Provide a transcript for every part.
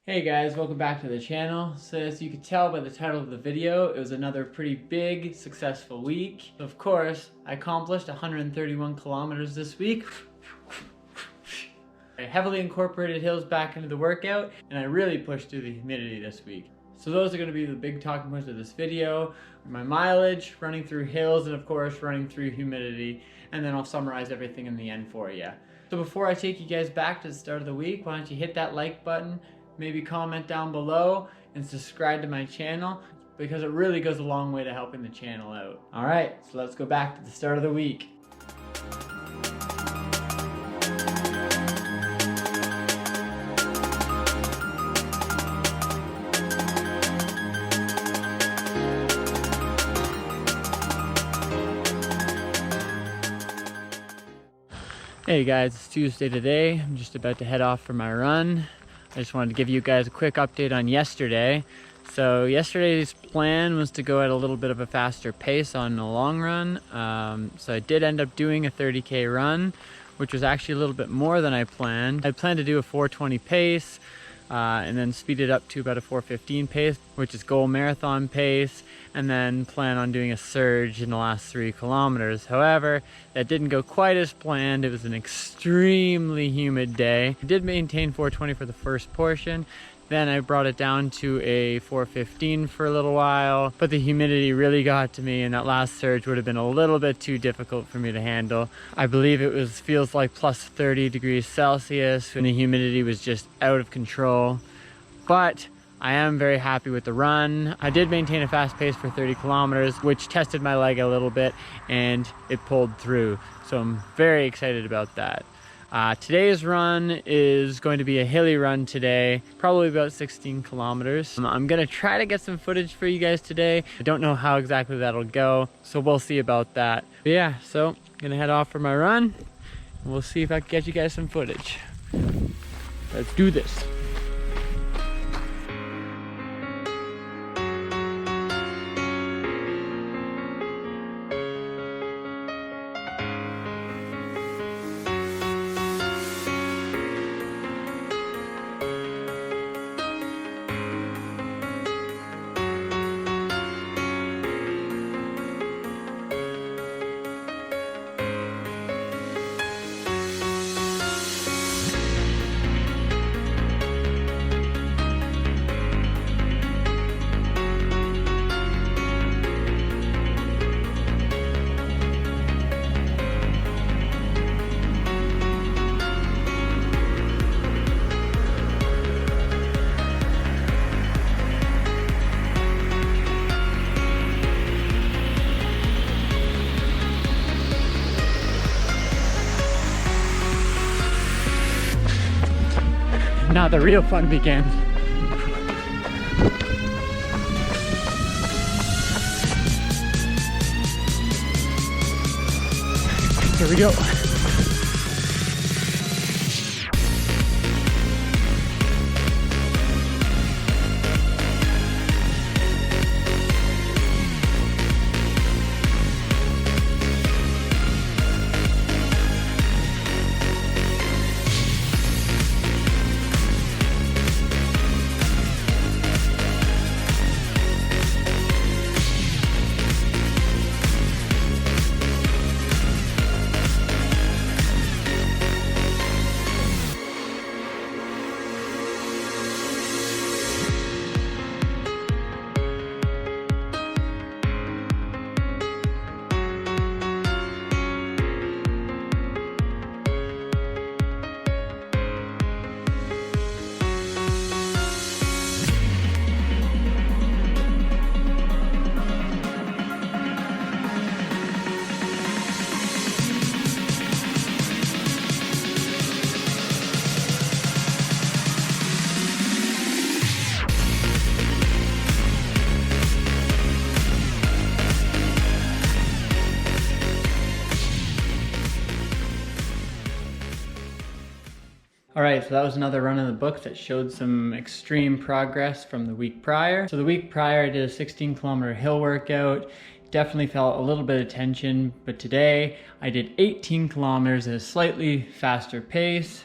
Hey guys, welcome back to the channel. So as you can tell by the title of the video, it was another pretty big, successful week. Of course, I accomplished 131 kilometers this week. I heavily incorporated hills back into the workout, and I really pushed through the humidity this week. So those are going to be the big talking points of this video. My mileage, running through hills, and of course running through humidity. And then I'll summarize everything in the end for you. So before I take you guys back to the start of the week, why don't you hit that like button, maybe comment down below, and subscribe to my channel, because it really goes a long way to helping the channel out. Alright, so let's go back to the start of the week. Hey guys, it's Tuesday today. I'm just about to head off for my run. I just wanted to give you guys a quick update on yesterday. So yesterday's plan was to go at a little bit of a faster pace on the long run. So I did end up doing a 30K run, which was actually a little bit more than I planned. I planned to do a 4:20 pace and then speed it up to about a 4:15 pace, which is goal marathon pace, and then plan on doing a surge in the last 3 kilometers. However, that didn't go quite as planned. It was an extremely humid day. I did maintain 4:20 for the first portion. Then I brought it down to a 4:15 for a little while, but the humidity really got to me, and that last surge would have been a little bit too difficult for me to handle. I believe it feels like plus 30 degrees Celsius, and the humidity was just out of control. But I am very happy with the run. I did maintain a fast pace for 30 kilometers, which tested my leg a little bit, and it pulled through. So I'm very excited about that. Today's run is going to be a hilly run today, probably about 16 kilometers. I'm gonna try to get some footage for you guys today. I don't know how exactly that'll go, so we'll see about that. But yeah, so I'm gonna head off for my run, and we'll see if I can get you guys some footage. Let's do this. Now the real fun begins. Here we go. All right, so that was another run in the book that showed some extreme progress from the week prior. So the week prior, I did a 16-kilometer hill workout. Definitely felt a little bit of tension, but today I did 18 kilometers at a slightly faster pace.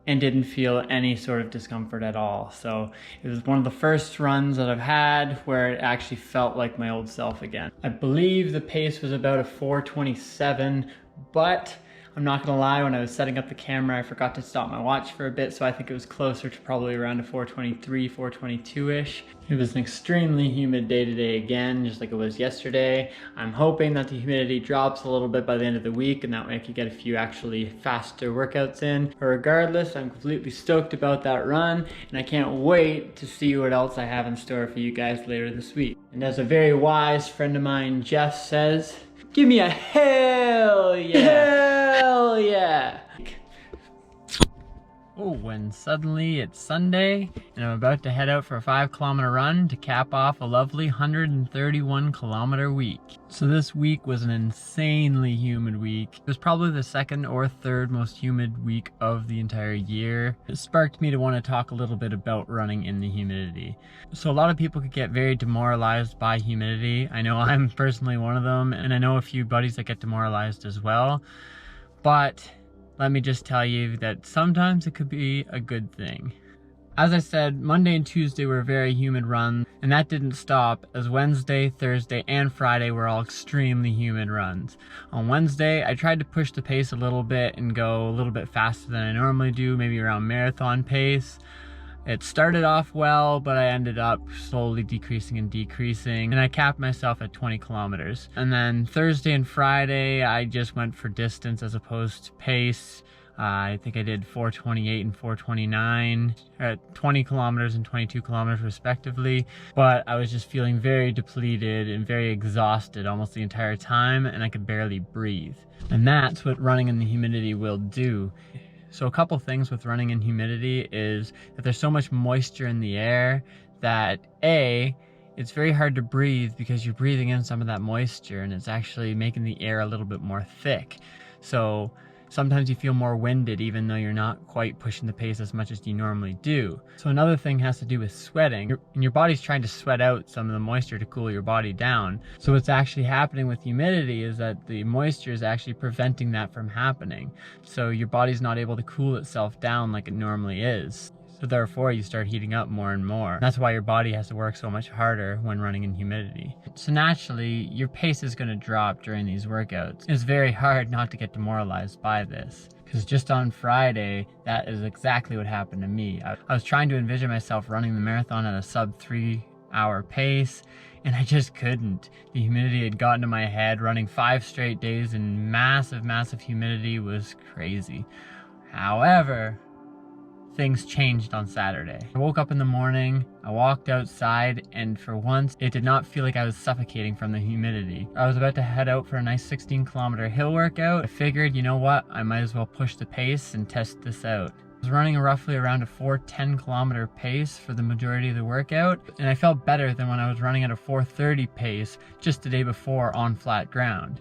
and didn't feel any sort of discomfort at all. So it was one of the first runs that I've had where it actually felt like my old self again. I believe the pace was about a 4:27, but I'm not gonna lie, when I was setting up the camera, I forgot to stop my watch for a bit, so I think it was closer to probably around a 4:23, 4:22-ish. It was an extremely humid day today again, just like it was yesterday. I'm hoping that the humidity drops a little bit by the end of the week, and that way I could get a few actually faster workouts in. But regardless, I'm completely stoked about that run, and I can't wait to see what else I have in store for you guys later this week. And as a very wise friend of mine, Jeff, says, give me a hell yeah! Hell yeah! Oh, when suddenly it's Sunday and I'm about to head out for a 5-kilometer run to cap off a lovely 131-kilometer week. So this week was an insanely humid week. It was probably the second or third most humid week of the entire year. It sparked me to want to talk a little bit about running in the humidity. So a lot of people could get very demoralized by humidity. I know I'm personally one of them, and I know a few buddies that get demoralized as well. But let me just tell you that sometimes it could be a good thing. As I said, Monday and Tuesday were very humid runs, and that didn't stop as Wednesday, Thursday, and Friday were all extremely humid runs. On Wednesday, I tried to push the pace a little bit and go a little bit faster than I normally do, maybe around marathon pace. It started off well, but I ended up slowly decreasing, and I capped myself at 20 kilometers. And then Thursday and Friday, I just went for distance as opposed to pace. I think I did 4:28 and 4:29 at 20 kilometers and 22 kilometers respectively, but I was just feeling very depleted and very exhausted almost the entire time, and I could barely breathe. And that's what running in the humidity will do. So a couple things with running in humidity is that there's so much moisture in the air that it's very hard to breathe because you're breathing in some of that moisture and it's actually making the air a little bit more thick. So sometimes you feel more winded even though you're not quite pushing the pace as much as you normally do. So another thing has to do with sweating. Your body's trying to sweat out some of the moisture to cool your body down. So what's actually happening with humidity is that the moisture is actually preventing that from happening. So your body's not able to cool itself down like it normally is. So therefore you start heating up more and more. That's why your body has to work so much harder when running in humidity. So naturally, your pace is gonna drop during these workouts. It's very hard not to get demoralized by this, because just on Friday, that is exactly what happened to me. I was trying to envision myself running the marathon at a sub 3-hour pace, and I just couldn't. The humidity had gotten to my head. Running 5 straight days in massive, massive humidity was crazy. However, things changed on Saturday. I woke up in the morning, I walked outside, and for once, it did not feel like I was suffocating from the humidity. I was about to head out for a nice 16-kilometer hill workout. I figured, you know what, I might as well push the pace and test this out. I was running roughly around a 4:10-kilometer pace for the majority of the workout, and I felt better than when I was running at a 4:30 pace just the day before on flat ground.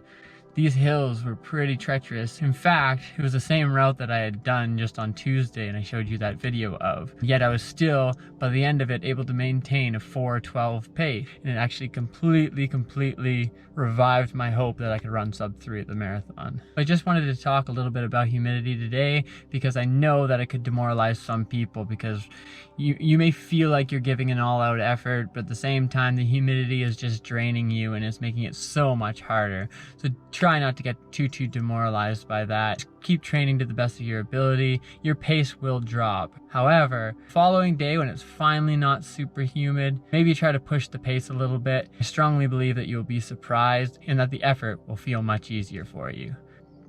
These hills were pretty treacherous. In fact, it was the same route that I had done just on Tuesday and I showed you that video of. Yet I was still, by the end of it, able to maintain a 4:12 pace. And it actually completely revived my hope that I could run sub 3 at the marathon. I just wanted to talk a little bit about humidity today because I know that it could demoralize some people, because you may feel like you're giving an all-out effort, but at the same time the humidity is just draining you and it's making it so much harder. So try not to get too demoralized by that. Keep training to the best of your ability. Your pace will drop. However, following day when it's finally not super humid, maybe try to push the pace a little bit. I strongly believe that you'll be surprised and that the effort will feel much easier for you.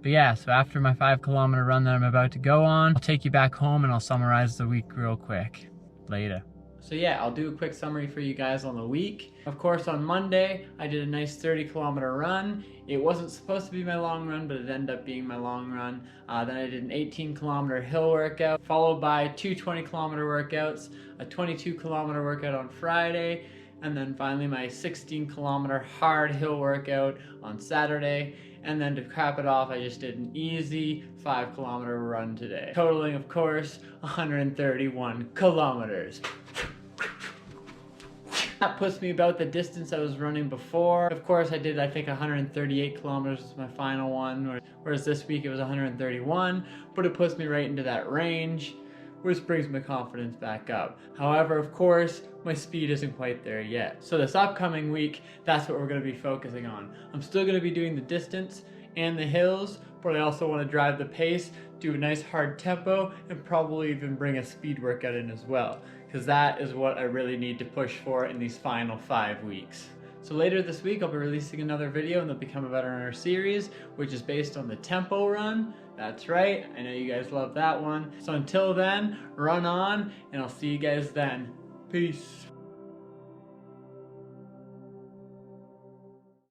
But yeah, so after my 5-kilometer run that I'm about to go on, I'll take you back home and I'll summarize the week real quick. Later. So yeah, I'll do a quick summary for you guys on the week. Of course, on Monday, I did a nice 30-kilometer run. It wasn't supposed to be my long run, but it ended up being my long run. Then I did an 18-kilometer hill workout, followed by 2 20-kilometer workouts, a 22-kilometer workout on Friday, and then finally my 16-kilometer hard hill workout on Saturday. And then to cap it off, I just did an easy 5-kilometer run today, totaling, of course, 131 kilometers. That puts me about the distance I was running before. Of course, I did, I think, 138 kilometers was my final one, whereas this week it was 131, but it puts me right into that range. which brings my confidence back up. However, of course, my speed isn't quite there yet. So this upcoming week, that's what we're going to be focusing on. I'm still going to be doing the distance and the hills, but I also want to drive the pace, do a nice hard tempo, and probably even bring a speed workout in as well, because that is what I really need to push for in these final 5 weeks. So later this week, I'll be releasing another video in the Become a Better Runner series, which is based on the tempo run. That's right, I know you guys love that one. So until then, run on, and I'll see you guys then. Peace.